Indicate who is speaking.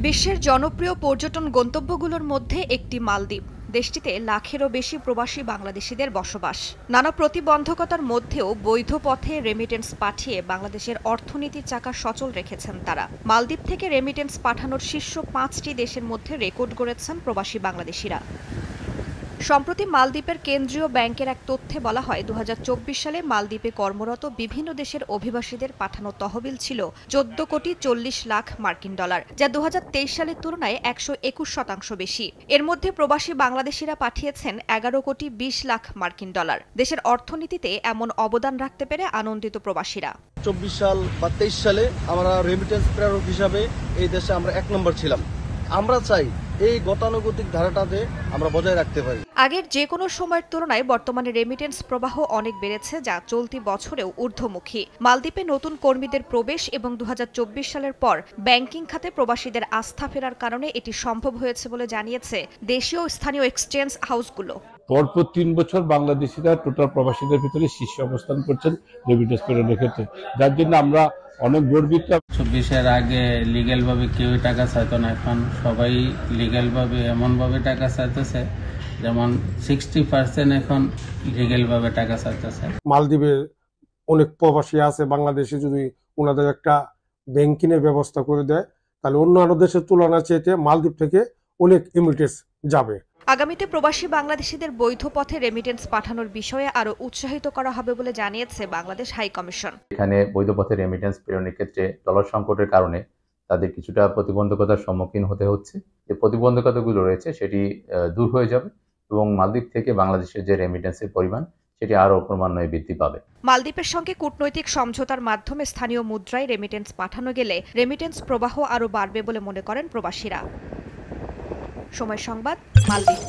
Speaker 1: বিশ্বের জনপ্রিয় পর্যটন গন্তব্যগুলোর মধ্যে একটি মালদ্বীপ। দেশটিতে লাখেরও বেশি প্রবাসী বাংলাদেশিদের বসবাস। নানা প্রতিবন্ধকতার মধ্যেও বৈধ পথে রেমিটেন্স পাঠিয়ে বাংলাদেশের অর্থনীতির চাকা সচল রেখেছেন তারা। মালদ্বীপ থেকে রেমিটেন্স পাঠানোর শীর্ষ ৫টি দেশের মধ্যে রেকর্ড গড়েছেন প্রবাসী বাংলাদেশিরা। সম্প্রতি মালদ্বীপের কেন্দ্রীয় ব্যাংকের এক তথ্যে বলা হয়, ২০২৪ সালে মালদ্বীপে কর্মরত বিভিন্ন দেশের অভিবাসীদের পাঠানো তহবিল ছিল ১৪,৪০,০০,০০০ মার্কিন ডলার, যা ২০২৩ সালের তুলনায় ১২১% বেশি। এর মধ্যে প্রবাসী বাংলাদেশিরা পাঠিয়েছেন ১১,২০,০০,০০০ মার্কিন ডলার। দেশের অর্থনীতিতে এমন অবদান রাখতে পেরে আনন্দিত প্রবাসীরা।
Speaker 2: ২৪ সাল বা ২৩ সালে আমরা রেমিটেন্স প্রেরক হিসাবে এই দেশে আমরা ১ নম্বর ছিলাম। আমরা চাই এই গতানুগতিক ধারাটাতে আমরা বজায় রাখতে পারি।
Speaker 1: আগের যে কোনো সময়ের তুলনায় বর্তমানে রেমিটেন্স প্রবাহ অনেক বেড়েছে, যা চলতি বছরেও ঊর্ধ্বমুখী। মালদ্বীপে নতুন কর্মীদের প্রবেশ এবং ২০২৪ সালের পর ব্যাংকিং খাতে প্রবাসীদের আস্থা ফেরার কারণে এটি সম্ভব হয়েছে বলে জানিয়েছে দেশীয় স্থানীয় এক্সচেঞ্জ হাউসগুলো।
Speaker 3: পরপর ৩ বছর বাংলাদেশিরা টোটাল প্রবাসীদের ভিতরে শীর্ষে অবস্থান করছেন রেমিটেন্স প্রেরণের ক্ষেত্রে, যার জন্য আমরা অনেক গর্বিত।
Speaker 4: ২৪-এর আগে লিগ্যাল ভাবে কেউ টাকা চাইতো না, এখন সবাই লিগ্যাল ভাবে এমনভাবে টাকা চাইতেছে, যেমন 60% এখন লিগ্যাল ভাবে টাকা চাইতেছে।
Speaker 5: মালদ্বীপে অনেক প্রবাসী আছে বাংলাদেশে, যদি ওনাদের একটা ব্যাংকিংয়ের ব্যবস্থা করে দেয় তাহলে অন্যান্য দেশের তুলনায় চেয়ে মালদ্বীপ থেকে অনেক রেমিটেন্স যাবে।
Speaker 1: আগামীতে প্রবাসী বাংলাদেশিদের বৈধ পথে রেমিটেন্স পাঠানোর বিষয়ে আরও উৎসাহিত করা হবে বলে জানিয়েছে বাংলাদেশ হাই কমিশন।
Speaker 6: এখানে বৈধ পথে রেমিটেন্স প্রেরণের ক্ষেত্রে ডলার সংকটের কারণে তাদের কিছুটা প্রতিবন্ধকতার সম্মুখীন হতে হচ্ছে। যে প্রতিবন্ধকতাগুলো রয়েছে সেটি দূর হয়ে যাবে এবং মালদ্বীপ থেকে বাংলাদেশের যে রেমিটেন্সের পরিমাণ সেটি আরও ক্রমান্বয়ে বৃদ্ধি পাবে।
Speaker 1: মালদ্বীপের সঙ্গে কূটনৈতিক সমঝোতার মাধ্যমে স্থানীয় মুদ্রায় রেমিটেন্স পাঠানো গেলে রেমিটেন্স প্রবাহ আরও বাড়বে বলে মনে করেন প্রবাসীরা। সময় সংবাদ, মালদ্বীপ।